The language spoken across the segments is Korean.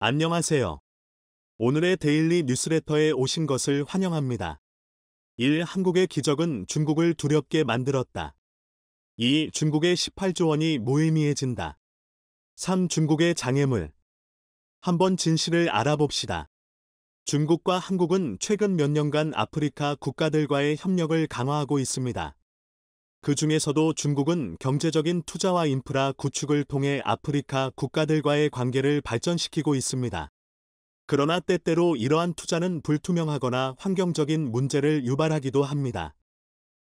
안녕하세요. 오늘의 데일리 뉴스레터에 오신 것을 환영합니다. 1. 한국의 기적은 중국을 두렵게 만들었다. 2. 중국의 18조 원이 무의미해진다. 3. 중국의 장애물. 한번 진실을 알아봅시다. 중국과 한국은 최근 몇 년간 아프리카 국가들과의 협력을 강화하고 있습니다. 그 중에서도 중국은 경제적인 투자와 인프라 구축을 통해 아프리카 국가들과의 관계를 발전시키고 있습니다. 그러나 때때로 이러한 투자는 불투명하거나 환경적인 문제를 유발하기도 합니다.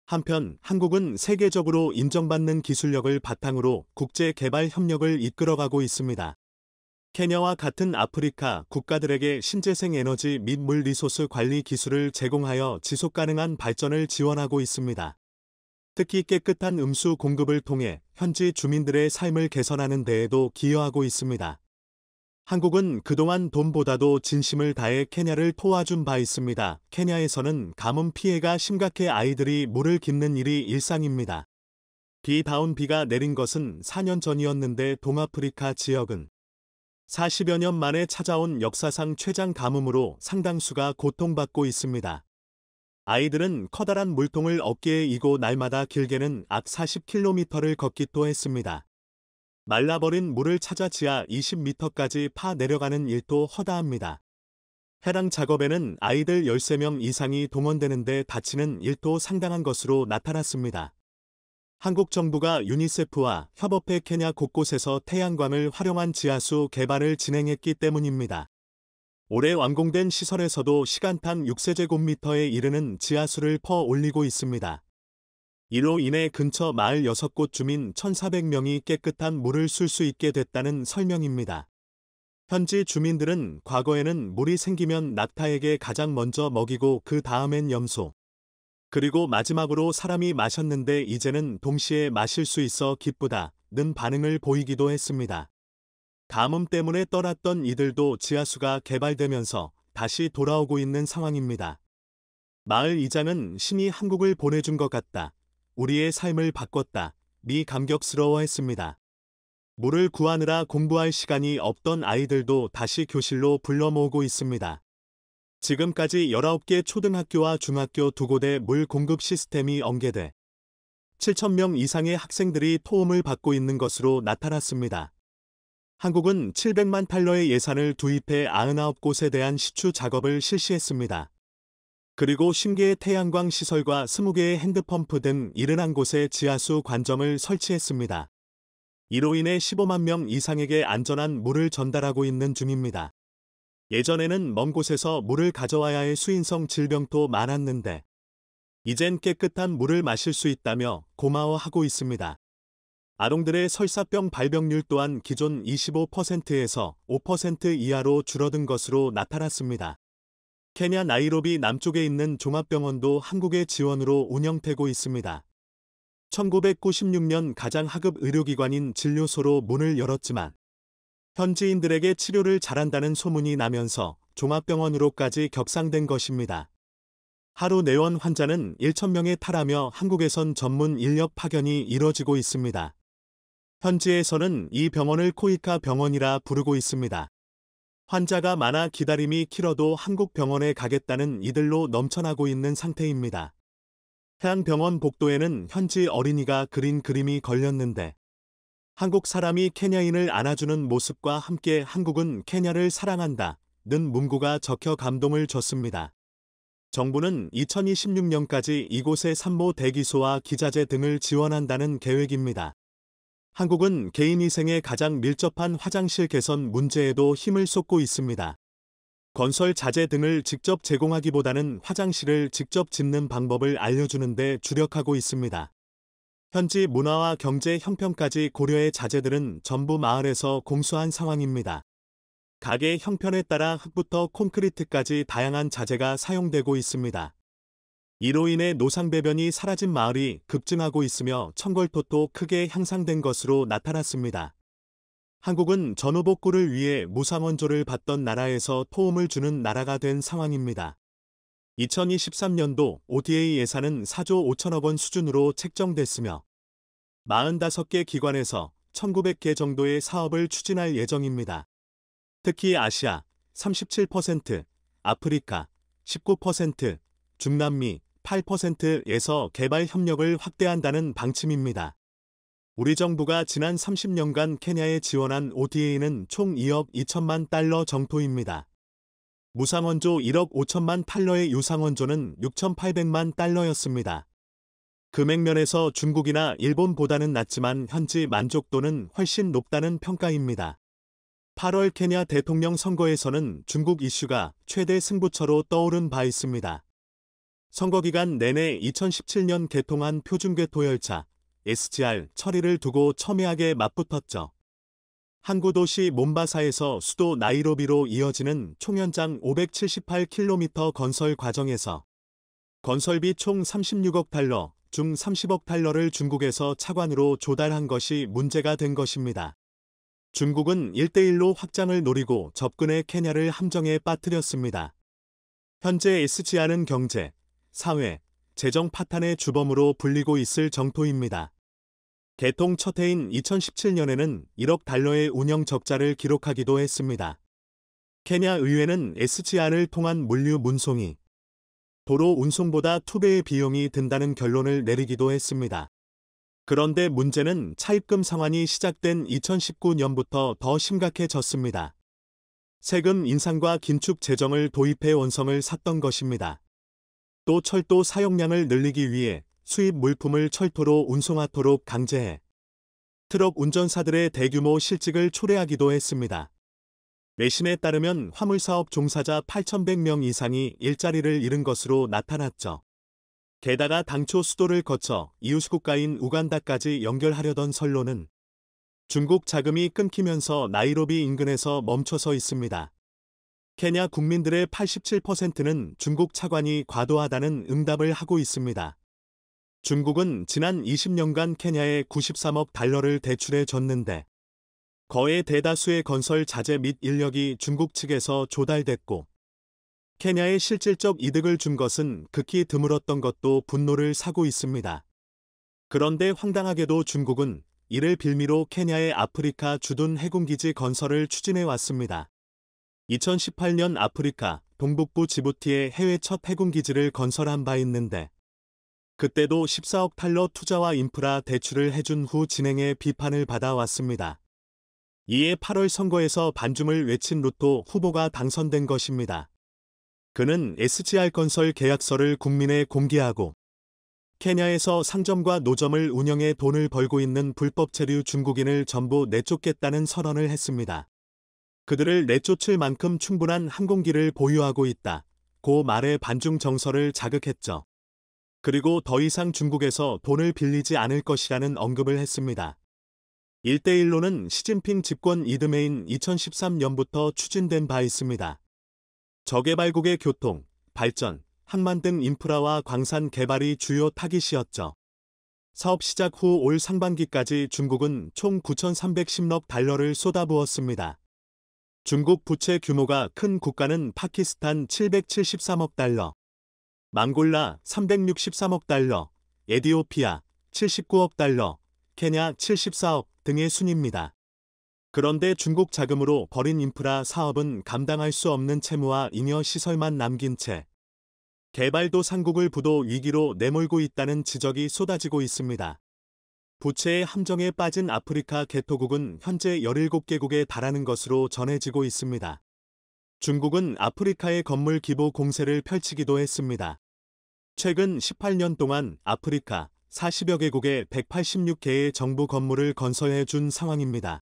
한편 한국은 세계적으로 인정받는 기술력을 바탕으로 국제 개발 협력을 이끌어가고 있습니다. 케냐와 같은 아프리카 국가들에게 신재생 에너지 및 물 리소스 관리 기술을 제공하여 지속가능한 발전을 지원하고 있습니다. 특히 깨끗한 음수 공급을 통해 현지 주민들의 삶을 개선하는 데에도 기여하고 있습니다. 한국은 그동안 돈보다도 진심을 다해 케냐를 도와준 바 있습니다. 케냐에서는 가뭄 피해가 심각해 아이들이 물을 깃는 일이 일상입니다. 비다운 비가 내린 것은 4년 전이었는데 동아프리카 지역은 40여 년 만에 찾아온 역사상 최장 가뭄으로 상당수가 고통받고 있습니다. 아이들은 커다란 물통을 어깨에 이고 날마다 길게는 약 40km를 걷기도 했습니다. 말라버린 물을 찾아 지하 20m까지 파 내려가는 일도 허다합니다. 해당 작업에는 아이들 13명 이상이 동원되는데 다치는 일도 상당한 것으로 나타났습니다. 한국 정부가 유니세프와 협업해 케냐 곳곳에서 태양광을 활용한 지하수 개발을 진행했기 때문입니다. 올해 완공된 시설에서도 시간당 6세제곱미터에 이르는 지하수를 퍼 올리고 있습니다. 이로 인해 근처 마을 6곳 주민 1,400명이 깨끗한 물을 쓸 수 있게 됐다는 설명입니다. 현지 주민들은 과거에는 물이 생기면 낙타에게 가장 먼저 먹이고 그 다음엔 염소, 그리고 마지막으로 사람이 마셨는데 이제는 동시에 마실 수 있어 기쁘다는 반응을 보이기도 했습니다. 가뭄 때문에 떠났던 이들도 지하수가 개발되면서 다시 돌아오고 있는 상황입니다. 마을 이장은 신이 한국을 보내준 것 같다. 우리의 삶을 바꿨다. 미 감격스러워했습니다. 물을 구하느라 공부할 시간이 없던 아이들도 다시 교실로 불러 모으고 있습니다. 지금까지 19개 초등학교와 중학교 2곳에 물 공급 시스템이 연계돼 7,000명 이상의 학생들이 도움을 받고 있는 것으로 나타났습니다. 한국은 700만 달러의 예산을 투입해 99곳에 대한 시추 작업을 실시했습니다. 그리고 50개의 태양광 시설과 20개의 핸드펌프 등 71곳에 지하수 관점을 설치했습니다. 이로 인해 15만 명 이상에게 안전한 물을 전달하고 있는 중입니다. 예전에는 먼 곳에서 물을 가져와야 할 수인성 질병도 많았는데 이젠 깨끗한 물을 마실 수 있다며 고마워하고 있습니다. 아동들의 설사병 발병률 또한 기존 25%에서 5% 이하로 줄어든 것으로 나타났습니다. 케냐 나이로비 남쪽에 있는 종합병원도 한국의 지원으로 운영되고 있습니다. 1996년 가장 하급 의료기관인 진료소로 문을 열었지만 현지인들에게 치료를 잘한다는 소문이 나면서 종합병원으로까지 격상된 것입니다. 하루 내원 환자는 1,000명에 달하며 한국에선 전문 인력 파견이 이뤄지고 있습니다. 현지에서는 이 병원을 코이카 병원이라 부르고 있습니다. 환자가 많아 기다림이 길어도 한국 병원에 가겠다는 이들로 넘쳐나고 있는 상태입니다. 해안병원 복도에는 현지 어린이가 그린 그림이 걸렸는데 한국 사람이 케냐인을 안아주는 모습과 함께 한국은 케냐를 사랑한다는 문구가 적혀 감동을 줬습니다. 정부는 2026년까지 이곳에 산모 대기소와 기자재 등을 지원한다는 계획입니다. 한국은 개인위생에 가장 밀접한 화장실 개선 문제에도 힘을 쏟고 있습니다. 건설 자재 등을 직접 제공하기보다는 화장실을 직접 짓는 방법을 알려주는 데 주력하고 있습니다. 현지 문화와 경제 형편까지 고려해 자재들은 전부 마을에서 공수한 상황입니다. 가게 형편에 따라 흙부터 콘크리트까지 다양한 자재가 사용되고 있습니다. 이로 인해 노상배변이 사라진 마을이 급증하고 있으며 청걸토도 크게 향상된 것으로 나타났습니다. 한국은 전후복구를 위해 무상원조를 받던 나라에서 도움을 주는 나라가 된 상황입니다. 2023년도 ODA 예산은 4조 5천억 원 수준으로 책정됐으며 45개 기관에서 1,900개 정도의 사업을 추진할 예정입니다. 특히 아시아 37%, 아프리카 19%, 중남미 8%에서 개발 협력을 확대한다는 방침입니다. 우리 정부가 지난 30년간 케냐에 지원한 ODA는 총 2억 2천만 달러 정도입니다. 무상원조 1억 5천만 달러의 유상원조는 6,800만 달러였습니다. 금액면에서 중국이나 일본보다는 낮지만 현지 만족도는 훨씬 높다는 평가입니다. 8월 케냐 대통령 선거에서는 중국 이슈가 최대 승부처로 떠오른 바 있습니다. 선거 기간 내내 2017년 개통한 표준궤도 열차 SGR 처리를 두고 첨예하게 맞붙었죠. 항구 도시 몬바사에서 수도 나이로비로 이어지는 총연장 578km 건설 과정에서 건설비 총 36억 달러, 중 30억 달러를 중국에서 차관으로 조달한 것이 문제가 된 것입니다. 중국은 1대1로 확장을 노리고 접근해 케냐를 함정에 빠뜨렸습니다. 현재 SGR은 경제, 사회, 재정 파탄의 주범으로 불리고 있을 정도입니다. 개통 첫 해인 2017년에는 1억 달러의 운영 적자를 기록하기도 했습니다. 케냐 의회는 SGR을 통한 물류 운송이 도로 운송보다 2배의 비용이 든다는 결론을 내리기도 했습니다. 그런데 문제는 차입금 상환이 시작된 2019년부터 더 심각해졌습니다. 세금 인상과 긴축 재정을 도입해 원성을 샀던 것입니다. 또 철도 사용량을 늘리기 위해 수입 물품을 철도로 운송하도록 강제해 트럭 운전사들의 대규모 실직을 초래하기도 했습니다. 외신에 따르면 화물사업 종사자 8,100명 이상이 일자리를 잃은 것으로 나타났죠. 게다가 당초 수도를 거쳐 이웃국가인 우간다까지 연결하려던 선로는 중국 자금이 끊기면서 나이로비 인근에서 멈춰서 있습니다. 케냐 국민들의 87%는 중국 차관이 과도하다는 응답을 하고 있습니다. 중국은 지난 20년간 케냐에 93억 달러를 대출해 줬는데 거의 대다수의 건설 자재 및 인력이 중국 측에서 조달됐고 케냐에 실질적 이득을 준 것은 극히 드물었던 것도 분노를 사고 있습니다. 그런데 황당하게도 중국은 이를 빌미로 케냐의 아프리카 주둔 해군기지 건설을 추진해 왔습니다. 2018년 아프리카 동북부 지부티에 해외 첫 해군기지를 건설한 바 있는데 그때도 14억 달러 투자와 인프라 대출을 해준 후 진행해 비판을 받아왔습니다. 이에 8월 선거에서 반중을 외친 루토 후보가 당선된 것입니다. 그는 SGR 건설 계약서를 국민에 공개하고 케냐에서 상점과 노점을 운영해 돈을 벌고 있는 불법 체류 중국인을 전부 내쫓겠다는 선언을 했습니다. 그들을 내쫓을 만큼 충분한 항공기를 보유하고 있다. 고 말에 반중 정서를 자극했죠. 그리고 더 이상 중국에서 돈을 빌리지 않을 것이라는 언급을 했습니다. 1대1로는 시진핑 집권 이듬해인 2013년부터 추진된 바 있습니다. 저개발국의 교통, 발전, 항만 등 인프라와 광산 개발이 주요 타깃이었죠. 사업 시작 후 올 상반기까지 중국은 총 9,310억 달러를 쏟아부었습니다. 중국 부채 규모가 큰 국가는 파키스탄 773억 달러, 몽골라 363억 달러, 에티오피아 79억 달러, 케냐 74억 등의 순입니다. 그런데 중국 자금으로 벌인 인프라 사업은 감당할 수 없는 채무와 잉여 시설만 남긴 채 개발도상국을 부도 위기로 내몰고 있다는 지적이 쏟아지고 있습니다. 부채의 함정에 빠진 아프리카 개토국은 현재 17개국에 달하는 것으로 전해지고 있습니다. 중국은 아프리카의 건물 기부 공세를 펼치기도 했습니다. 최근 18년 동안 아프리카 40여 개국에 186개의 정부 건물을 건설해 준 상황입니다.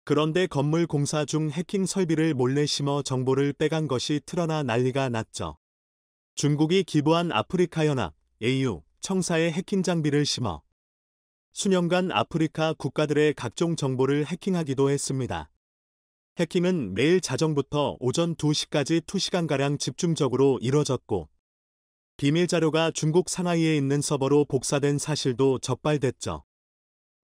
그런데 건물 공사 중 해킹 설비를 몰래 심어 정보를 빼간 것이 드러나 난리가 났죠. 중국이 기부한 아프리카 연합, AU, 청사에 해킹 장비를 심어 수년간 아프리카 국가들의 각종 정보를 해킹하기도 했습니다. 해킹은 매일 자정부터 오전 2시까지 2시간가량 집중적으로 이뤄졌고 비밀 자료가 중국 상하이에 있는 서버로 복사된 사실도 적발됐죠.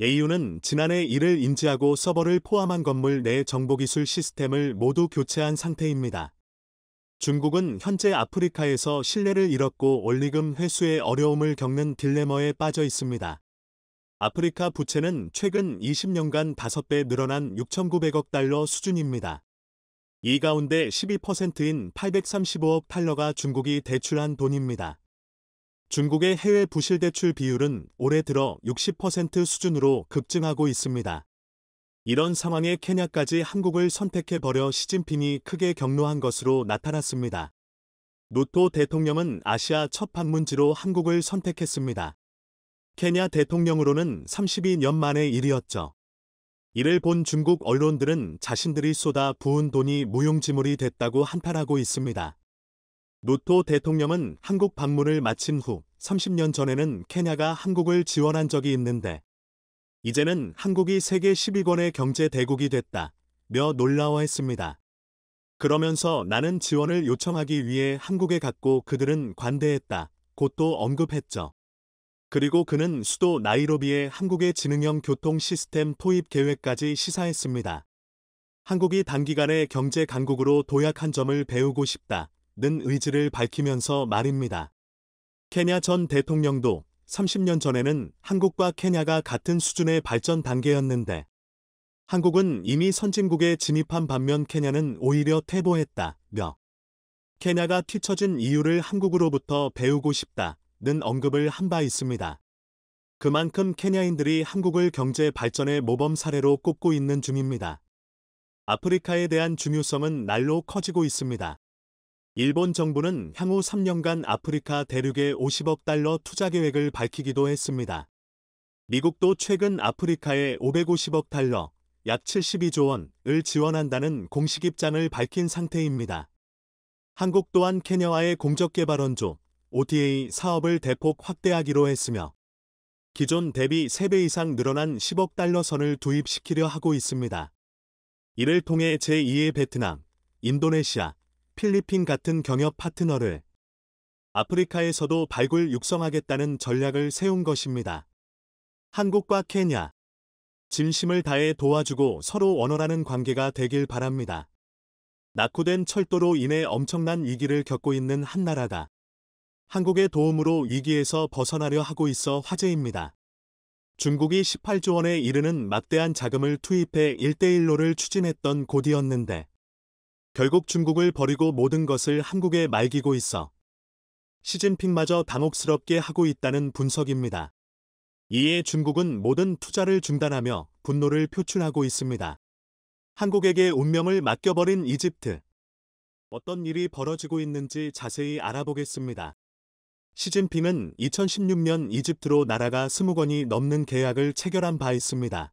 AU는 지난해 이를 인지하고 서버를 포함한 건물 내 정보기술 시스템을 모두 교체한 상태입니다. 중국은 현재 아프리카에서 신뢰를 잃었고 원리금 회수에 어려움을 겪는 딜레마에 빠져 있습니다. 아프리카 부채는 최근 20년간 5배 늘어난 6,900억 달러 수준입니다. 이 가운데 12%인 835억 달러가 중국이 대출한 돈입니다. 중국의 해외 부실 대출 비율은 올해 들어 60% 수준으로 급증하고 있습니다. 이런 상황에 케냐까지 한국을 선택해버려 시진핑이 크게 격노한 것으로 나타났습니다. 루토 대통령은 아시아 첫 방문지로 한국을 선택했습니다. 케냐 대통령으로는 32년 만의 일이었죠. 이를 본 중국 언론들은 자신들이 쏟아 부은 돈이 무용지물이 됐다고 한탄하고 있습니다. 루토 대통령은 한국 방문을 마친 후 30년 전에는 케냐가 한국을 지원한 적이 있는데 이제는 한국이 세계 10위권의 경제 대국이 됐다며 놀라워했습니다. 그러면서 나는 지원을 요청하기 위해 한국에 갔고 그들은 관대했다. 곧또 언급했죠. 그리고 그는 수도 나이로비에 한국의 지능형 교통 시스템 도입 계획까지 시사했습니다. 한국이 단기간에 경제 강국으로 도약한 점을 배우고 싶다는 의지를 밝히면서 말입니다. 케냐 전 대통령도 30년 전에는 한국과 케냐가 같은 수준의 발전 단계였는데 한국은 이미 선진국에 진입한 반면 케냐는 오히려 퇴보했다며 케냐가 뒤처진 이유를 한국으로부터 배우고 싶다는 언급을 한 바 있습니다. 그만큼 케냐인들이 한국을 경제 발전의 모범 사례로 꼽고 있는 중입니다. 아프리카에 대한 중요성은 날로 커지고 있습니다. 일본 정부는 향후 3년간 아프리카 대륙에 50억 달러 투자 계획을 밝히기도 했습니다. 미국도 최근 아프리카에 550억 달러, 약 72조 원을 지원한다는 공식 입장을 밝힌 상태입니다. 한국 또한 케냐와의 공적개발원조, OTA 사업을 대폭 확대하기로 했으며 기존 대비 3배 이상 늘어난 10억 달러 선을 도입시키려 하고 있습니다. 이를 통해 제2의 베트남, 인도네시아, 필리핀 같은 경협 파트너를 아프리카에서도 발굴 육성하겠다는 전략을 세운 것입니다. 한국과 케냐, 진심을 다해 도와주고 서로 원활하는 관계가 되길 바랍니다. 낙후된 철도로 인해 엄청난 위기를 겪고 있는 한 나라가 한국의 도움으로 위기에서 벗어나려 하고 있어 화제입니다. 중국이 18조 원에 이르는 막대한 자금을 투입해 1대1로를 추진했던 곳이었는데 결국 중국을 버리고 모든 것을 한국에 맡기고 있어 시진핑마저 당혹스럽게 하고 있다는 분석입니다. 이에 중국은 모든 투자를 중단하며 분노를 표출하고 있습니다. 한국에게 운명을 맡겨버린 이집트. 어떤 일이 벌어지고 있는지 자세히 알아보겠습니다. 시진핑은 2016년 이집트로 나라가 20건이 넘는 계약을 체결한 바 있습니다.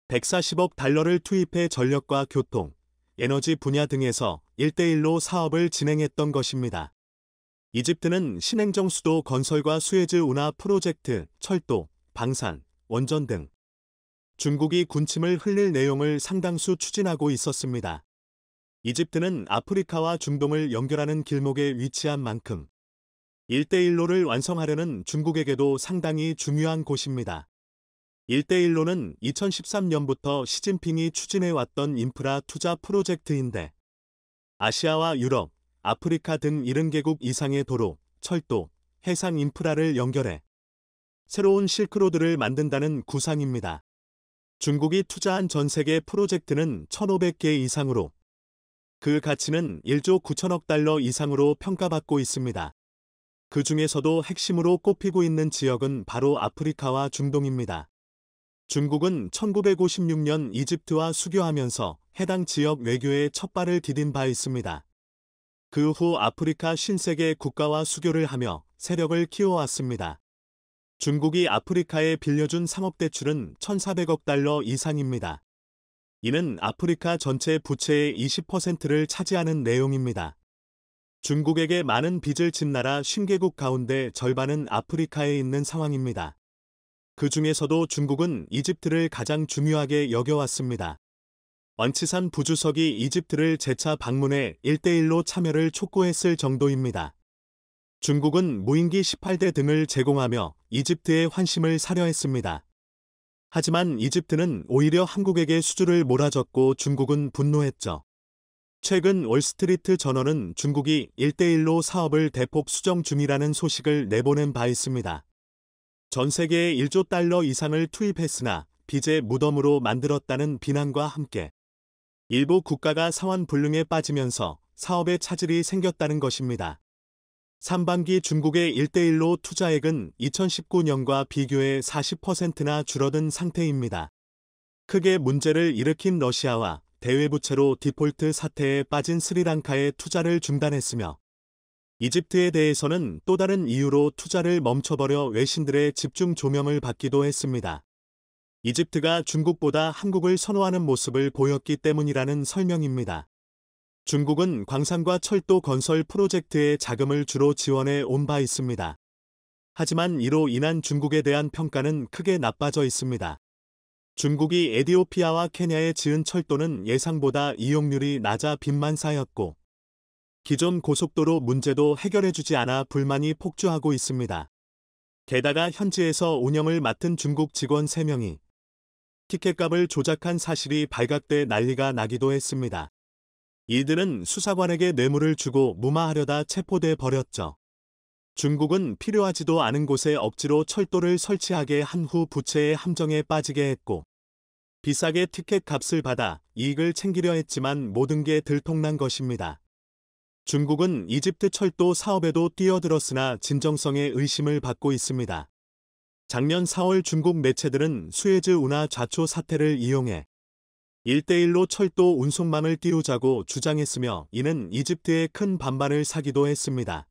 140억 달러를 투입해 전력과 교통, 에너지 분야 등에서 1대1로 사업을 진행했던 것입니다. 이집트는 신행정 수도 건설과 수에즈 운하 프로젝트, 철도, 방산, 원전 등 중국이 군침을 흘릴 내용을 상당수 추진하고 있었습니다. 이집트는 아프리카와 중동을 연결하는 길목에 위치한 만큼 1대1로를 완성하려는 중국에게도 상당히 중요한 곳입니다. 1대1로는 2013년부터 시진핑이 추진해왔던 인프라 투자 프로젝트인데 아시아와 유럽, 아프리카 등 70개국 이상의 도로, 철도, 해상 인프라를 연결해 새로운 실크로드를 만든다는 구상입니다. 중국이 투자한 전 세계 프로젝트는 1,500개 이상으로 그 가치는 1조 9천억 달러 이상으로 평가받고 있습니다. 그 중에서도 핵심으로 꼽히고 있는 지역은 바로 아프리카와 중동입니다. 중국은 1956년 이집트와 수교하면서 해당 지역 외교에 첫 발을 디딘 바 있습니다. 그 후 아프리카 50개 국가와 수교를 하며 세력을 키워왔습니다. 중국이 아프리카에 빌려준 상업대출은 1,400억 달러 이상입니다. 이는 아프리카 전체 부채의 20%를 차지하는 내용입니다. 중국에게 많은 빚을 진 나라 50개국 가운데 절반은 아프리카에 있는 상황입니다. 그 중에서도 중국은 이집트를 가장 중요하게 여겨왔습니다. 왕치산 부주석이 이집트를 재차 방문해 1대1로 참여를 촉구했을 정도입니다. 중국은 무인기 18대 등을 제공하며 이집트의 환심을 사려 했습니다. 하지만 이집트는 오히려 한국에게 수주를 몰아줬고 중국은 분노했죠. 최근 월스트리트 저널은 중국이 1대1로 사업을 대폭 수정 중이라는 소식을 내보낸 바 있습니다. 전 세계에 1조 달러 이상을 투입했으나 빚의 무덤으로 만들었다는 비난과 함께 일부 국가가 사환 불능에 빠지면서 사업에 차질이 생겼다는 것입니다. 상반기 중국의 1대1로 투자액은 2019년과 비교해 40%나 줄어든 상태입니다. 크게 문제를 일으킨 러시아와 대외부채로 디폴트 사태에 빠진 스리랑카의 투자를 중단했으며 이집트에 대해서는 또 다른 이유로 투자를 멈춰버려 외신들의 집중 조명을 받기도 했습니다. 이집트가 중국보다 한국을 선호하는 모습을 보였기 때문이라는 설명입니다. 중국은 광산과 철도 건설 프로젝트에 자금을 주로 지원해 온 바 있습니다. 하지만 이로 인한 중국에 대한 평가는 크게 나빠져 있습니다. 중국이 에티오피아와 케냐에 지은 철도는 예상보다 이용률이 낮아 빚만 쌓였고 기존 고속도로 문제도 해결해주지 않아 불만이 폭주하고 있습니다. 게다가 현지에서 운영을 맡은 중국 직원 3명이 티켓값을 조작한 사실이 발각돼 난리가 나기도 했습니다. 이들은 수사관에게 뇌물을 주고 무마하려다 체포돼 버렸죠. 중국은 필요하지도 않은 곳에 억지로 철도를 설치하게 한 후 부채의 함정에 빠지게 했고 비싸게 티켓 값을 받아 이익을 챙기려 했지만 모든 게 들통난 것입니다. 중국은 이집트 철도 사업에도 뛰어들었으나 진정성에 의심을 받고 있습니다. 작년 4월 중국 매체들은 수에즈 운하 좌초 사태를 이용해 1대1로 철도 운송망을 띄우자고 주장했으며 이는 이집트의 큰 반발을 사기도 했습니다.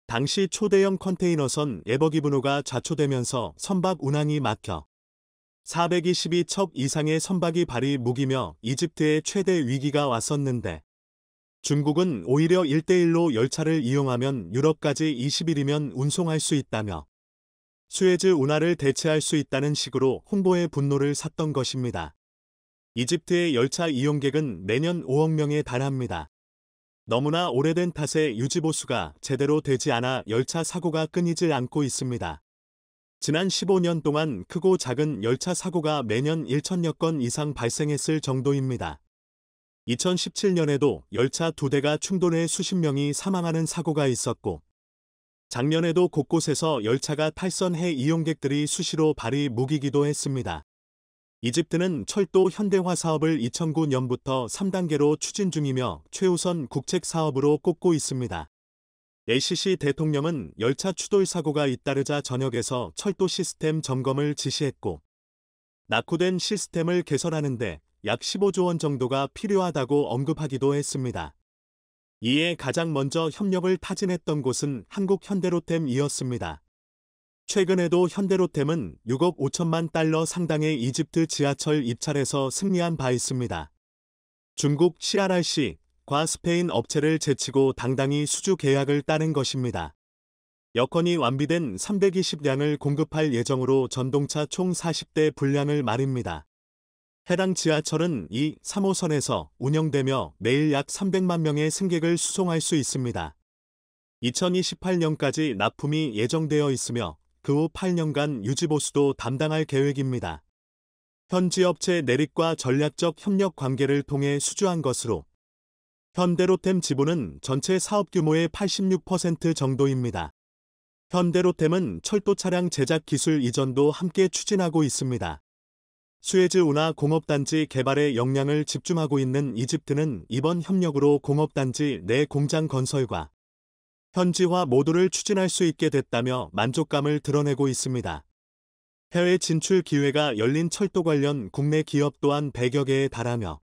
당시 초대형 컨테이너선 에버기브노가 좌초되면서 선박 운항이 막혀 422척 이상의 선박이 발이 무기며 이집트의 최대 위기가 왔었는데 중국은 오히려 1대1로 열차를 이용하면 유럽까지 20일이면 운송할 수 있다며 수에즈 운하를 대체할 수 있다는 식으로 홍보의 분노를 샀던 것입니다. 이집트의 열차 이용객은 매년 5억 명에 달합니다. 너무나 오래된 탓에 유지보수가 제대로 되지 않아 열차 사고가 끊이질 않고 있습니다. 지난 15년 동안 크고 작은 열차 사고가 매년 1,000여 건 이상 발생했을 정도입니다. 2017년에도 열차 2대가 충돌해 수십 명이 사망하는 사고가 있었고 작년에도 곳곳에서 열차가 탈선해 이용객들이 수시로 발이 무기기도 했습니다. 이집트는 철도 현대화 사업을 2009년부터 3단계로 추진 중이며 최우선 국책 사업으로 꼽고 있습니다. LCC 대통령은 열차 추돌 사고가 잇따르자 전역에서 철도 시스템 점검을 지시했고 낙후된 시스템을 개선하는데 약 15조 원 정도가 필요하다고 언급하기도 했습니다. 이에 가장 먼저 협력을 타진했던 곳은 한국현대로템이었습니다. 최근에도 현대로템은 6억 5천만 달러 상당의 이집트 지하철 입찰에서 승리한 바 있습니다. 중국 CRRC과 스페인 업체를 제치고 당당히 수주 계약을 따낸 것입니다. 여건이 완비된 320량을 공급할 예정으로 전동차 총 40대 분량을 말입니다. 해당 지하철은 2, 3호선에서 운영되며 매일 약 300만 명의 승객을 수송할 수 있습니다. 2028년까지 납품이 예정되어 있으며 그 후 8년간 유지보수도 담당할 계획입니다. 현지 업체 내릭과 전략적 협력 관계를 통해 수주한 것으로 현대로템 지분은 전체 사업 규모의 86% 정도입니다. 현대로템은 철도 차량 제작 기술 이전도 함께 추진하고 있습니다. 수에즈 운하 공업단지 개발에 역량을 집중하고 있는 이집트는 이번 협력으로 공업단지 내 공장 건설과 현지화 모두를 추진할 수 있게 됐다며 만족감을 드러내고 있습니다. 해외 진출 기회가 열린 철도 관련 국내 기업 또한 100여 개에 달하며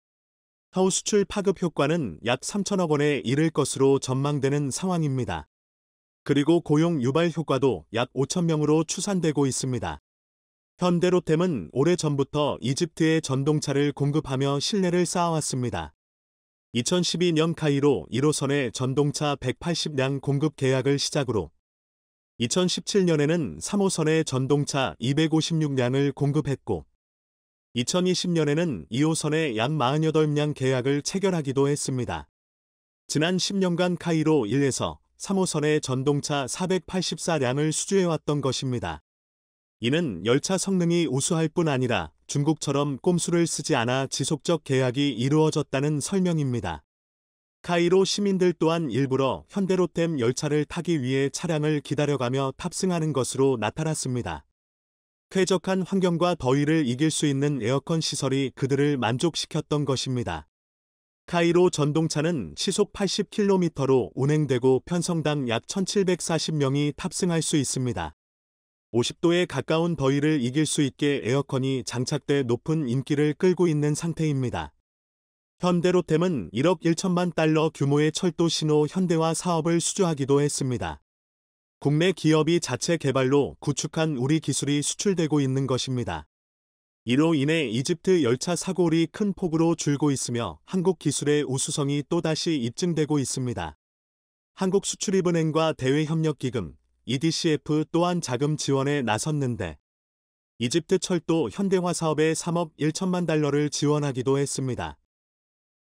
향후 수출 파급 효과는 약 3천억 원에 이를 것으로 전망되는 상황입니다. 그리고 고용 유발 효과도 약 5천 명으로 추산되고 있습니다. 현대로템은 오래전부터 이집트에 전동차를 공급하며 신뢰를 쌓아왔습니다. 2012년 카이로 1호선에 전동차 180량 공급 계약을 시작으로 2017년에는 3호선에 전동차 256량을 공급했고 2020년에는 2호선에 약 48량 계약을 체결하기도 했습니다. 지난 10년간 카이로 1에서 3호선에 전동차 484량을 수주해왔던 것입니다. 이는 열차 성능이 우수할 뿐 아니라 중국처럼 꼼수를 쓰지 않아 지속적 계약이 이루어졌다는 설명입니다. 카이로 시민들 또한 일부러 현대로템 열차를 타기 위해 차량을 기다려가며 탑승하는 것으로 나타났습니다. 쾌적한 환경과 더위를 이길 수 있는 에어컨 시설이 그들을 만족시켰던 것입니다. 카이로 전동차는 시속 80km로 운행되고 편성당 약 1740명이 탑승할 수 있습니다. 50도에 가까운 더위를 이길 수 있게 에어컨이 장착돼 높은 인기를 끌고 있는 상태입니다. 현대로템은 1억 1천만 달러 규모의 철도 신호 현대화 사업을 수주하기도 했습니다. 국내 기업이 자체 개발로 구축한 우리 기술이 수출되고 있는 것입니다. 이로 인해 이집트 열차 사고율이 큰 폭으로 줄고 있으며 한국 기술의 우수성이 또다시 입증되고 있습니다. 한국수출입은행과 대외협력기금, EDCF 또한 자금 지원에 나섰는데 이집트 철도 현대화 사업에 3억 1천만 달러를 지원하기도 했습니다.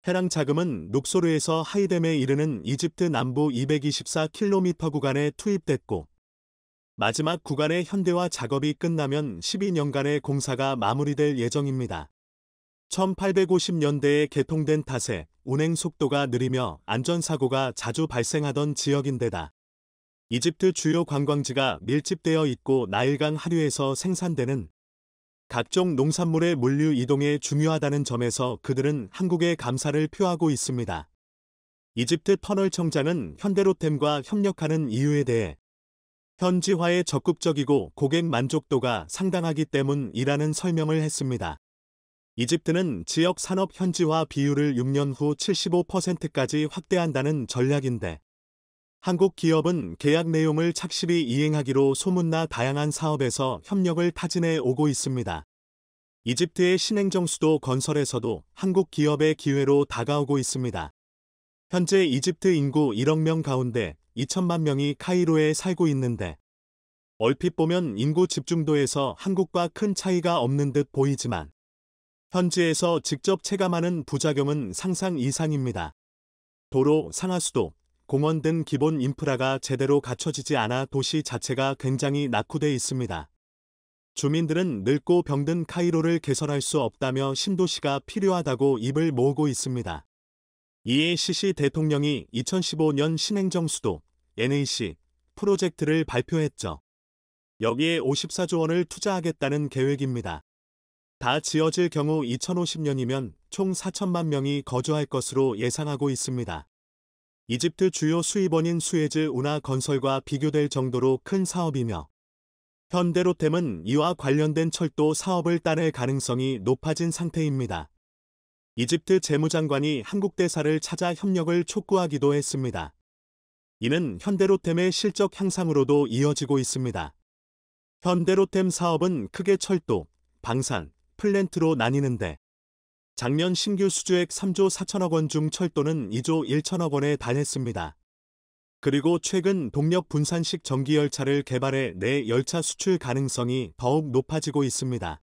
해당 자금은 룩소르에서 하이뎀에 이르는 이집트 남부 224km 구간에 투입됐고 마지막 구간의 현대화 작업이 끝나면 12년간의 공사가 마무리될 예정입니다. 1850년대에 개통된 탓에 운행 속도가 느리며 안전사고가 자주 발생하던 지역인데다 이집트 주요 관광지가 밀집되어 있고 나일강 하류에서 생산되는 각종 농산물의 물류 이동에 중요하다는 점에서 그들은 한국에 감사를 표하고 있습니다. 이집트 터널청장은 현대로템과 협력하는 이유에 대해 현지화에 적극적이고 고객 만족도가 상당하기 때문이라는 설명을 했습니다. 이집트는 지역 산업 현지화 비율을 6년 후 75%까지 확대한다는 전략인데 한국 기업은 계약 내용을 착실히 이행하기로 소문나 다양한 사업에서 협력을 타진해 오고 있습니다. 이집트의 신행정 수도 건설에서도 한국 기업의 기회로 다가오고 있습니다. 현재 이집트 인구 1억 명 가운데 2천만 명이 카이로에 살고 있는데 얼핏 보면 인구 집중도에서 한국과 큰 차이가 없는 듯 보이지만 현지에서 직접 체감하는 부작용은 상상 이상입니다. 도로, 상하수도, 공원 등 기본 인프라가 제대로 갖춰지지 않아 도시 자체가 굉장히 낙후돼 있습니다. 주민들은 늙고 병든 카이로를 개선할 수 없다며 신도시가 필요하다고 입을 모으고 있습니다. 이에 시시 대통령이 2015년 신행정 수도 NAC 프로젝트를 발표했죠. 여기에 54조 원을 투자하겠다는 계획입니다. 다 지어질 경우 2050년이면 총 4천만 명이 거주할 것으로 예상하고 있습니다. 이집트 주요 수입원인 수에즈 운하 건설과 비교될 정도로 큰 사업이며 현대로템은 이와 관련된 철도 사업을 따낼 가능성이 높아진 상태입니다. 이집트 재무장관이 한국 대사를 찾아 협력을 촉구하기도 했습니다. 이는 현대로템의 실적 향상으로도 이어지고 있습니다. 현대로템 사업은 크게 철도, 방산, 플랜트로 나뉘는데 작년 신규 수주액 3조 4천억 원 중 철도는 2조 1천억 원에 달했습니다. 그리고 최근 동력 분산식 전기열차를 개발해 내 열차 수출 가능성이 더욱 높아지고 있습니다.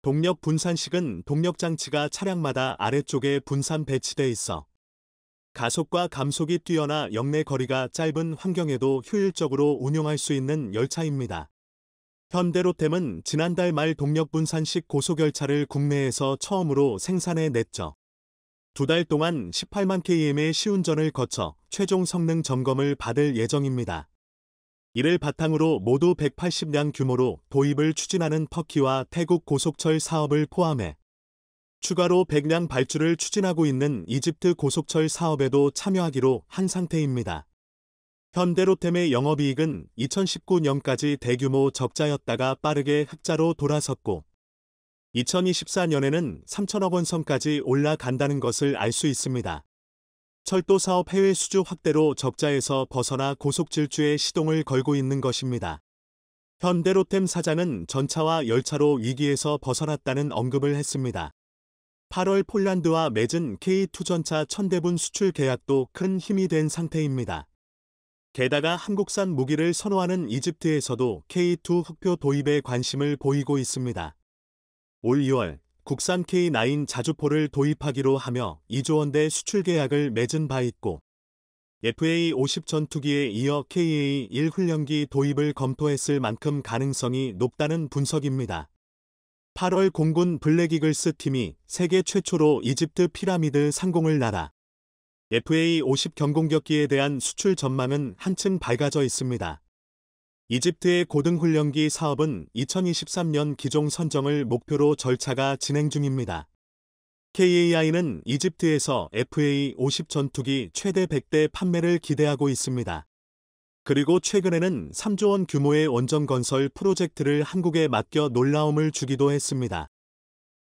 동력 분산식은 동력장치가 차량마다 아래쪽에 분산 배치돼 있어 가속과 감속이 뛰어나 역내 거리가 짧은 환경에도 효율적으로 운용할 수 있는 열차입니다. 현대로템은 지난달 말 동력 분산식 고속열차를 국내에서 처음으로 생산해냈죠. 2달 동안 18만 km의 시운전을 거쳐 최종 성능 점검을 받을 예정입니다. 이를 바탕으로 모두 180량 규모로 도입을 추진하는 터키와 태국 고속철 사업을 포함해 추가로 100량 발주를 추진하고 있는 이집트 고속철 사업에도 참여하기로 한 상태입니다. 현대로템의 영업이익은 2019년까지 대규모 적자였다가 빠르게 흑자로 돌아섰고 2024년에는 3천억 원 선까지 올라간다는 것을 알 수 있습니다. 철도 사업 해외 수주 확대로 적자에서 벗어나 고속질주에 시동을 걸고 있는 것입니다. 현대로템 사장은 전차와 열차로 위기에서 벗어났다는 언급을 했습니다. 8월 폴란드와 맺은 K2 전차 1000대분 수출 계약도 큰 힘이 된 상태입니다. 게다가 한국산 무기를 선호하는 이집트에서도 K2 흑표 도입에 관심을 보이고 있습니다. 올 2월 국산 K9 자주포를 도입하기로 하며 2조 원대 수출 계약을 맺은 바 있고 FA-50 전투기에 이어 KA-1 훈련기 도입을 검토했을 만큼 가능성이 높다는 분석입니다. 8월 공군 블랙이글스 팀이 세계 최초로 이집트 피라미드 상공을 날아 FA-50 경공격기에 대한 수출 전망은 한층 밝아져 있습니다. 이집트의 고등훈련기 사업은 2023년 기종 선정을 목표로 절차가 진행 중입니다. KAI는 이집트에서 FA-50 전투기 최대 100대 판매를 기대하고 있습니다. 그리고 최근에는 3조 원 규모의 원전 건설 프로젝트를 한국에 맡겨 놀라움을 주기도 했습니다.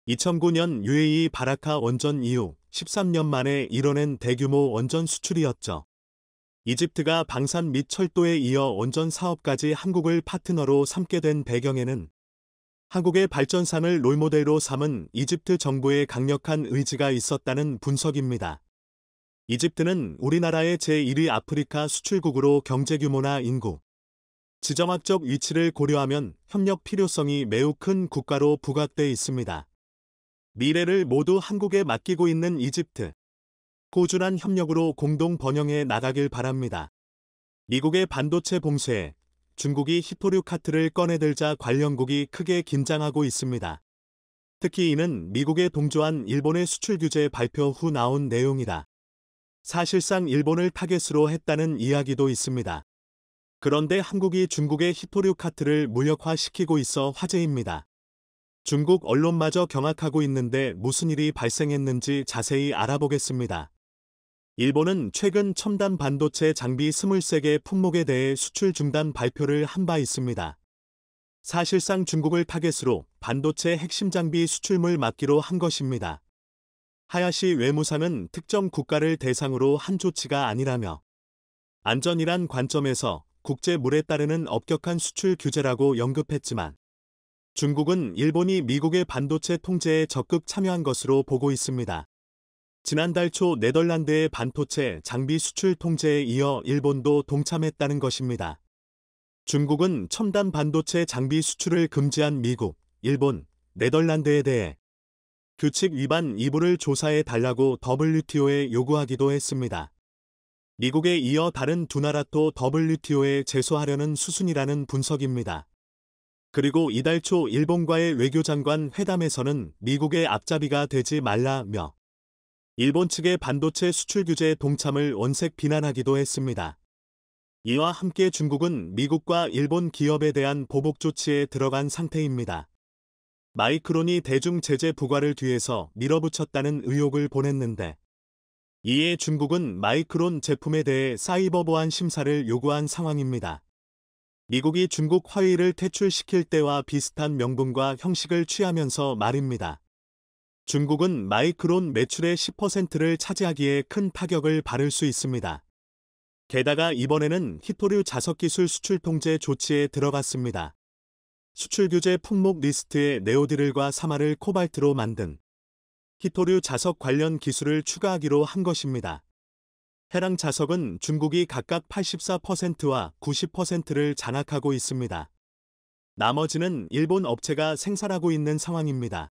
2009년 UAE 바라카 원전 이후 13년 만에 이뤄낸 대규모 원전 수출이었죠. 이집트가 방산 및 철도에 이어 원전 사업까지 한국을 파트너로 삼게 된 배경에는 한국의 발전상을 롤모델로 삼은 이집트 정부의 강력한 의지가 있었다는 분석입니다. 이집트는 우리나라의 제1위 아프리카 수출국으로 경제 규모나 인구, 지정학적 위치를 고려하면 협력 필요성이 매우 큰 국가로 부각돼 있습니다. 미래를 모두 한국에 맡기고 있는 이집트. 꾸준한 협력으로 공동 번영해 나가길 바랍니다. 미국의 반도체 봉쇄에 중국이 히토류카트를 꺼내들자 관련국이 크게 긴장하고 있습니다. 특히 이는 미국에 동조한 일본의 수출 규제 발표 후 나온 내용이다. 사실상 일본을 타겟으로 했다는 이야기도 있습니다. 그런데 한국이 중국의 히토류카트를 무력화시키고 있어 화제입니다. 중국 언론마저 경악하고 있는데 무슨 일이 발생했는지 자세히 알아보겠습니다. 일본은 최근 첨단 반도체 장비 23개 품목에 대해 수출 중단 발표를 한 바 있습니다. 사실상 중국을 타겟으로 반도체 핵심 장비 수출물 막기로 한 것입니다. 하야시 외무상은 특정 국가를 대상으로 한 조치가 아니라며 안전이란 관점에서 국제물에 따르는 엄격한 수출 규제라고 언급했지만 중국은 일본이 미국의 반도체 통제에 적극 참여한 것으로 보고 있습니다. 지난달 초 네덜란드의 반도체 장비 수출 통제에 이어 일본도 동참했다는 것입니다. 중국은 첨단 반도체 장비 수출을 금지한 미국, 일본, 네덜란드에 대해 규칙 위반 이부를 조사해 달라고 WTO에 요구하기도 했습니다. 미국에 이어 다른 두 나라도 WTO에 제소하려는 수순이라는 분석입니다. 그리고 이달 초 일본과의 외교장관 회담에서는 미국의 앞잡이가 되지 말라며 일본 측의 반도체 수출 규제 동참을 원색 비난하기도 했습니다. 이와 함께 중국은 미국과 일본 기업에 대한 보복 조치에 들어간 상태입니다. 마이크론이 대중 제재 부과를 뒤에서 밀어붙였다는 의혹을 보냈는데 이에 중국은 마이크론 제품에 대해 사이버 보안 심사를 요구한 상황입니다. 미국이 중국 화웨이를 퇴출시킬 때와 비슷한 명분과 형식을 취하면서 말입니다. 중국은 마이크론 매출의 10%를 차지하기에 큰 타격을 받을 수 있습니다. 게다가 이번에는 히토류 자석기술 수출 통제 조치에 들어갔습니다. 수출 규제 품목 리스트에 네오디를과 사마를 코발트로 만든 히토류 자석 관련 기술을 추가하기로 한 것입니다. 해당 자석은 중국이 각각 84%와 90%를 장악하고 있습니다. 나머지는 일본 업체가 생산하고 있는 상황입니다.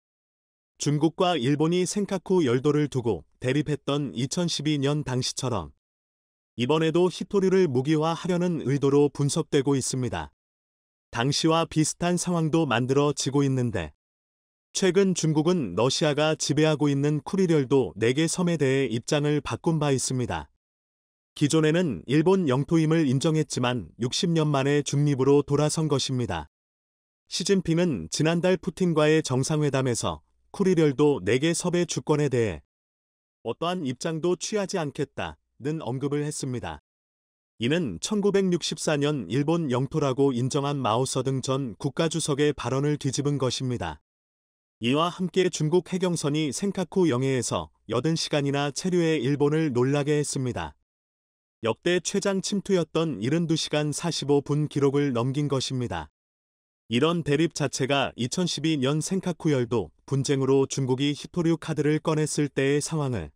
중국과 일본이 센카쿠 열도를 두고 대립했던 2012년 당시처럼 이번에도 히토류를 무기화하려는 의도로 분석되고 있습니다. 당시와 비슷한 상황도 만들어지고 있는데 최근 중국은 러시아가 지배하고 있는 쿠릴열도 4개 섬에 대해 입장을 바꾼 바 있습니다. 기존에는 일본 영토임을 인정했지만 60년 만에 중립으로 돌아선 것입니다. 시진핑은 지난달 푸틴과의 정상회담에서 쿠릴열도 4개 섬의 주권에 대해 어떠한 입장도 취하지 않겠다는 언급을 했습니다. 이는 1964년 일본 영토라고 인정한 마오쩌둥 전 국가주석의 발언을 뒤집은 것입니다. 이와 함께 중국 해경선이 센카쿠 영해에서 80시간이나 체류해 일본을 놀라게 했습니다. 역대 최장 침투였던 72시간 45분 기록을 넘긴 것입니다. 이런 대립 자체가 2012년 센카쿠 열도 분쟁으로 중국이 히토류 카드를 꺼냈을 때의 상황을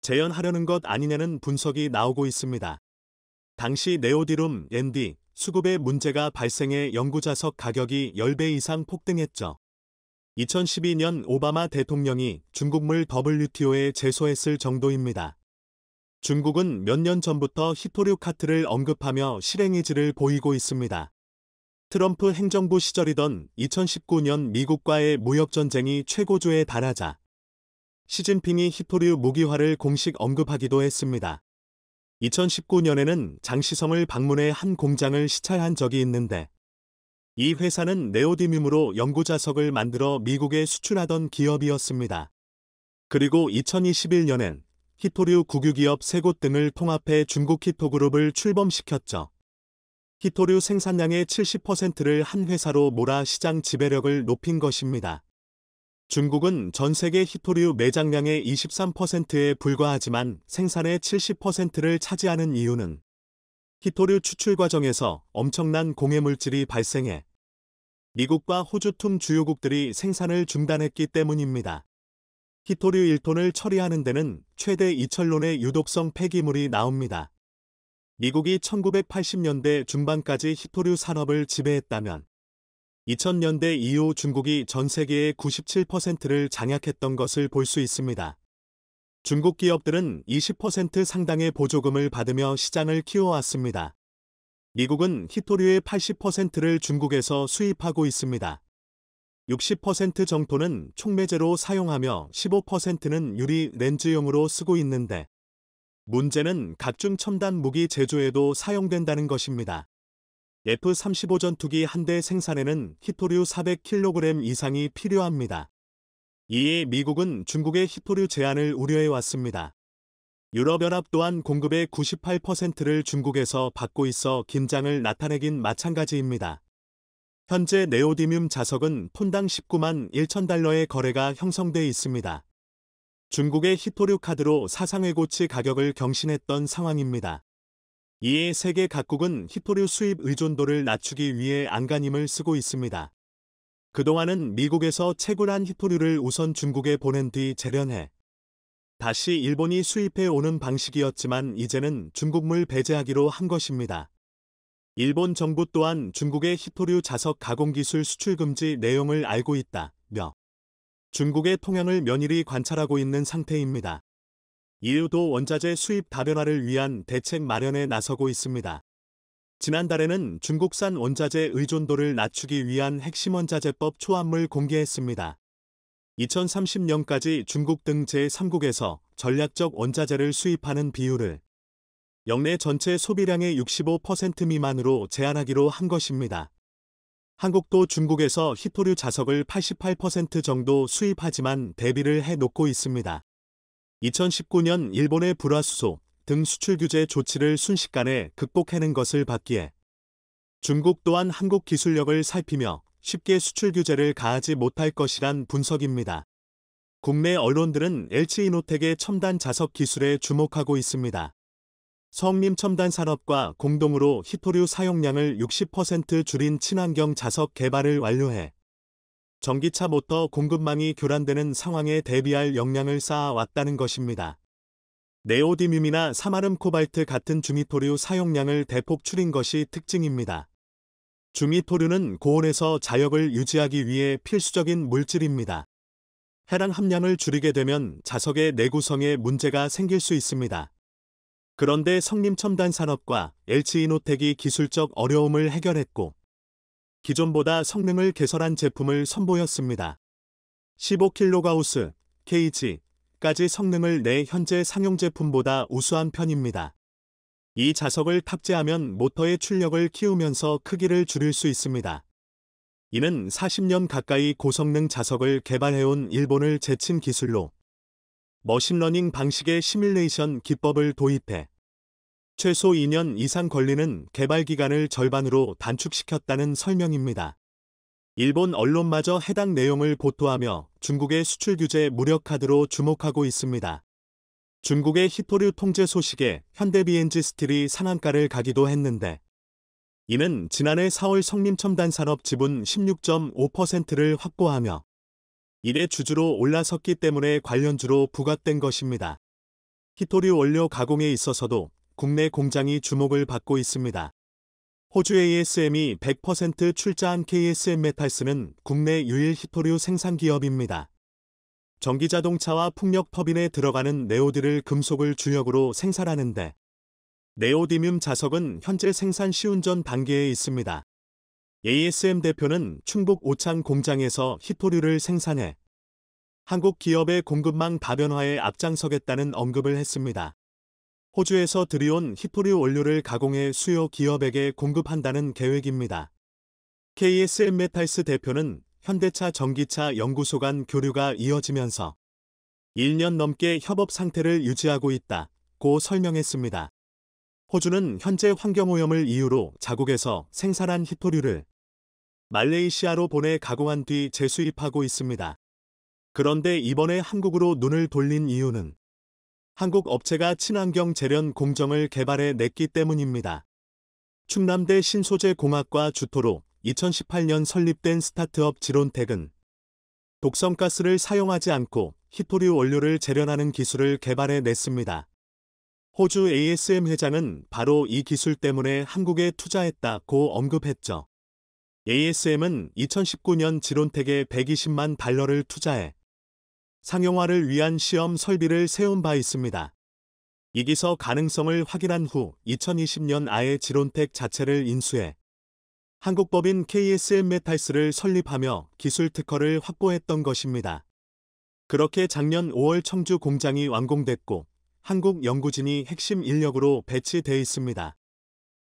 재현하려는 것 아니냐는 분석이 나오고 있습니다. 당시 네오디룸, ND, 수급에 문제가 발생해 연구자석 가격이 10배 이상 폭등했죠. 2012년 오바마 대통령이 중국물 WTO에 제소했을 정도입니다. 중국은 몇 년 전부터 히토류 카트를 언급하며 실행의지를 보이고 있습니다. 트럼프 행정부 시절이던 2019년 미국과의 무역전쟁이 최고조에 달하자 시진핑이 히토류 무기화를 공식 언급하기도 했습니다. 2019년에는 장시성을 방문해 한 공장을 시찰한 적이 있는데 이 회사는 네오디뮴으로 연구자석을 만들어 미국에 수출하던 기업이었습니다. 그리고 2021년엔 히토류 국유기업 3곳 등을 통합해 중국 히토그룹을 출범시켰죠. 히토류 생산량의 70%를 한 회사로 몰아 시장 지배력을 높인 것입니다. 중국은 전 세계 히토류 매장량의 23%에 불과하지만 생산의 70%를 차지하는 이유는 히토류 추출 과정에서 엄청난 공해물질이 발생해 미국과 호주 등 주요국들이 생산을 중단했기 때문입니다. 히토류 1톤을 처리하는 데는 최대 2천론의 유독성 폐기물이 나옵니다. 미국이 1980년대 중반까지 히토류 산업을 지배했다면 2000년대 이후 중국이 전 세계의 97%를 장악했던 것을 볼 수 있습니다. 중국 기업들은 20% 상당의 보조금을 받으며 시장을 키워왔습니다. 미국은 히토류의 80%를 중국에서 수입하고 있습니다. 60% 정도는 촉매제로 사용하며 15%는 유리 렌즈용으로 쓰고 있는데 문제는 각종 첨단 무기 제조에도 사용된다는 것입니다. F-35 전투기 한 대 생산에는 히토류 400kg 이상이 필요합니다. 이에 미국은 중국의 히토류 제한을 우려해왔습니다. 유럽연합 또한 공급의 98%를 중국에서 받고 있어 긴장을 나타내긴 마찬가지입니다. 현재 네오디뮴 자석은 톤당 19만 1천 달러의 거래가 형성돼 있습니다. 중국의 히토류 카드로 사상외고치 가격을 경신했던 상황입니다. 이에 세계 각국은 히토류 수입 의존도를 낮추기 위해 안간힘을 쓰고 있습니다. 그동안은 미국에서 채굴한 히토류를 우선 중국에 보낸 뒤 재련해 다시 일본이 수입해 오는 방식이었지만 이제는 중국물 배제하기로 한 것입니다. 일본 정부 또한 중국의 히토류 자석 가공기술 수출 금지 내용을 알고 있다며 중국의 통행을 면밀히 관찰하고 있는 상태입니다. 이유도 원자재 수입 다변화를 위한 대책 마련에 나서고 있습니다. 지난달에는 중국산 원자재 의존도를 낮추기 위한 핵심 원자재법 초안을 공개했습니다. 2030년까지 중국 등 제3국에서 전략적 원자재를 수입하는 비율을 역내 전체 소비량의 65% 미만으로 제한하기로 한 것입니다. 한국도 중국에서 히토류 자석을 88% 정도 수입하지만 대비를 해놓고 있습니다. 2019년 일본의 불화수소 등 수출 규제 조치를 순식간에 극복해낸 것을 봤기에 중국 또한 한국 기술력을 살피며 쉽게 수출 규제를 가하지 못할 것이란 분석입니다. 국내 언론들은 LG이노텍의 첨단 자석 기술에 주목하고 있습니다. 성림 첨단 산업과 공동으로 히토류 사용량을 60% 줄인 친환경 자석 개발을 완료해 전기차 모터 공급망이 교란되는 상황에 대비할 역량을 쌓아왔다는 것입니다. 네오디뮴이나 사마름 코발트 같은 중히토류 사용량을 대폭 줄인 것이 특징입니다. 중히토류는 고온에서 자역을 유지하기 위해 필수적인 물질입니다. 해당 함량을 줄이게 되면 자석의 내구성에 문제가 생길 수 있습니다. 그런데 성림첨단산업과 LG이노텍이 기술적 어려움을 해결했고 기존보다 성능을 개선한 제품을 선보였습니다. 15kgauss, kg까지 성능을 내 현재 상용 제품보다 우수한 편입니다. 이 자석을 탑재하면 모터의 출력을 키우면서 크기를 줄일 수 있습니다. 이는 40년 가까이 고성능 자석을 개발해온 일본을 제친 기술로 머신러닝 방식의 시뮬레이션 기법을 도입해 최소 2년 이상 걸리는 개발 기간을 절반으로 단축시켰다는 설명입니다. 일본 언론마저 해당 내용을 보도하며 중국의 수출 규제 무력화로 주목하고 있습니다. 중국의 히토류 통제 소식에 현대비엔지 스틸이 상한가를 가기도 했는데 이는 지난해 4월 성림첨단산업 지분 16.5%를 확보하며 이래 주주로 올라섰기 때문에 관련주로 부각된 것입니다. 히토류 원료 가공에 있어서도 국내 공장이 주목을 받고 있습니다. 호주 ASM이 100% 출자한 KSM메탈스는 국내 유일 히토류 생산 기업입니다. 전기자동차와 풍력 터빈에 들어가는 네오디를 금속을 주력으로 생산하는데 네오디뮴 자석은 현재 생산 시운전 단계에 있습니다. ASM 대표는 충북 오창 공장에서 히토류를 생산해 한국 기업의 공급망 다변화에 앞장서겠다는 언급을 했습니다. 호주에서 들여온 히토류 원료를 가공해 수요 기업에게 공급한다는 계획입니다. KSM메탈스 대표는 현대차 전기차 연구소 간 교류가 이어지면서 1년 넘게 협업 상태를 유지하고 있다고 설명했습니다. 호주는 현재 환경오염을 이유로 자국에서 생산한 히토류를 말레이시아로 보내 가공한 뒤 재수입하고 있습니다. 그런데 이번에 한국으로 눈을 돌린 이유는 한국 업체가 친환경 재련 공정을 개발해 냈기 때문입니다. 충남대 신소재공학과 주토로 2018년 설립된 스타트업 지론텍은 독성가스를 사용하지 않고 히토류 원료를 재련하는 기술을 개발해 냈습니다. 호주 ASM 회장은 바로 이 기술 때문에 한국에 투자했다고 언급했죠. ASM은 2019년 지론텍에 120만 달러를 투자해 상용화를 위한 시험 설비를 세운 바 있습니다. 이 기서 가능성을 확인한 후 2020년 아예 지론텍 자체를 인수해 한국법인 KSM 메탈스를 설립하며 기술 특허를 확보했던 것입니다. 그렇게 작년 5월 청주 공장이 완공됐고 한국 연구진이 핵심 인력으로 배치돼 있습니다.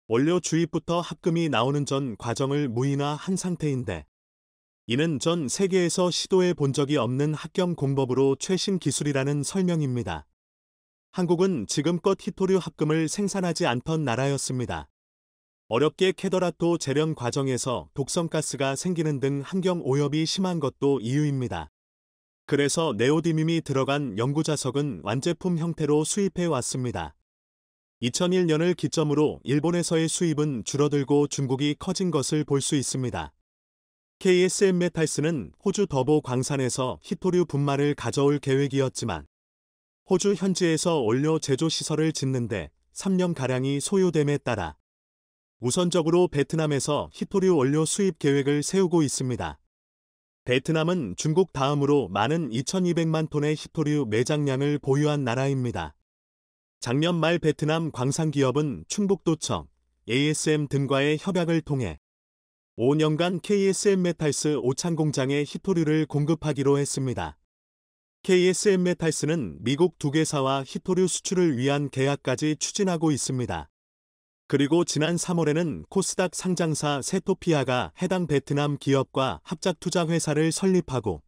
원료 주입부터 합금이 나오는 전 과정을 무인화한 상태인데 이는 전 세계에서 시도해 본 적이 없는 합경 공법으로 최신 기술이라는 설명입니다. 한국은 지금껏 히토류 합금을 생산하지 않던 나라였습니다. 어렵게 캐더라토 재련 과정에서 독성가스가 생기는 등 환경 오염이 심한 것도 이유입니다. 그래서 네오디뮴이 들어간 연구자석은 완제품 형태로 수입해 왔습니다. 2001년을 기점으로 일본에서의 수입은 줄어들고 중국이 커진 것을 볼 수 있습니다. KSM 메탈스는 호주 더보 광산에서 히토류 분말을 가져올 계획이었지만 호주 현지에서 원료 제조 시설을 짓는데 3년가량이 소요됨에 따라 우선적으로 베트남에서 히토류 원료 수입 계획을 세우고 있습니다. 베트남은 중국 다음으로 많은 2200만 톤의 히토류 매장량을 보유한 나라입니다. 작년 말 베트남 광산기업은 충북도청, ASM 등과의 협약을 통해 5년간 KSM 메탈스 오창 공장에 히토류를 공급하기로 했습니다. KSM 메탈스는 미국 두 개사와 히토류 수출을 위한 계약까지 추진하고 있습니다. 그리고 지난 3월에는 코스닥 상장사 세토피아가 해당 베트남 기업과 합작투자 회사를 설립하고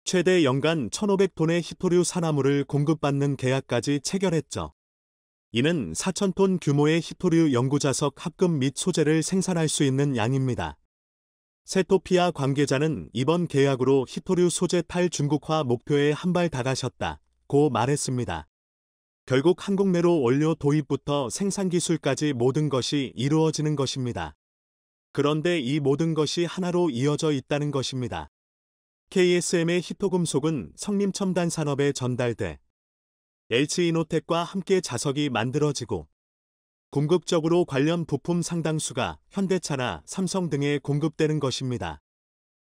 최대 연간 1,500톤의 히토류 산화물을 공급받는 계약까지 체결했죠. 이는 4,000톤 규모의 히토류 연구자석 합금 및 소재를 생산할 수 있는 양입니다. 세토피아 관계자는 이번 계약으로 히토류 소재 탈중국화 목표에 한 발 다가셨다고 말했습니다. 결국 한국 내로 원료 도입부터 생산 기술까지 모든 것이 이루어지는 것입니다. 그런데 이 모든 것이 하나로 이어져 있다는 것입니다. KSM의 히토금속은 성림첨단 산업에 전달돼 LG이노텍과 함께 자석이 만들어지고 궁극적으로 관련 부품 상당수가 현대차나 삼성 등에 공급되는 것입니다.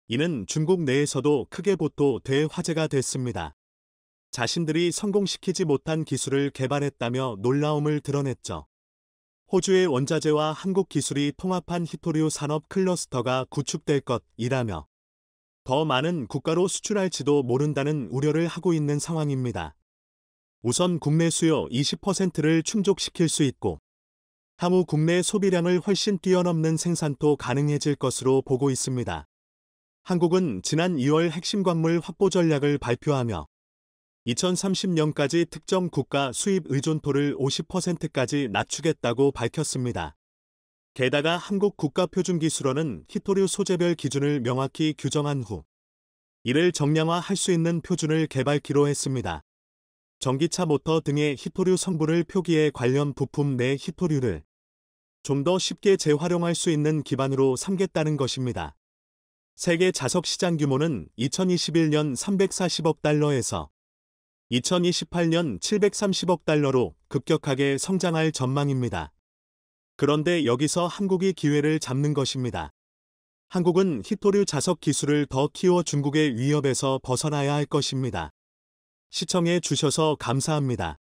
이는 중국 내에서도 크게 보도돼 화제가 됐습니다. 자신들이 성공시키지 못한 기술을 개발했다며 놀라움을 드러냈죠. 호주의 원자재와 한국 기술이 통합한 히토류 산업 클러스터가 구축될 것이라며 더 많은 국가로 수출할지도 모른다는 우려를 하고 있는 상황입니다. 우선 국내 수요 20%를 충족시킬 수 있고 향후 국내 소비량을 훨씬 뛰어넘는 생산도 가능해질 것으로 보고 있습니다. 한국은 지난 2월 핵심 광물 확보 전략을 발표하며 2030년까지 특정 국가 수입 의존도를 50%까지 낮추겠다고 밝혔습니다. 게다가 한국 국가표준기술원은 히토류 소재별 기준을 명확히 규정한 후 이를 정량화할 수 있는 표준을 개발키로 했습니다. 전기차 모터 등의 히토류 성분을 표기해 관련 부품 내 히토류를 좀 더 쉽게 재활용할 수 있는 기반으로 삼겠다는 것입니다. 세계 자석 시장 규모는 2021년 340억 달러에서 2028년 730억 달러로 급격하게 성장할 전망입니다. 그런데 여기서 한국이 기회를 잡는 것입니다. 한국은 히토류 자석 기술을 더 키워 중국의 위협에서 벗어나야 할 것입니다. 시청해 주셔서 감사합니다.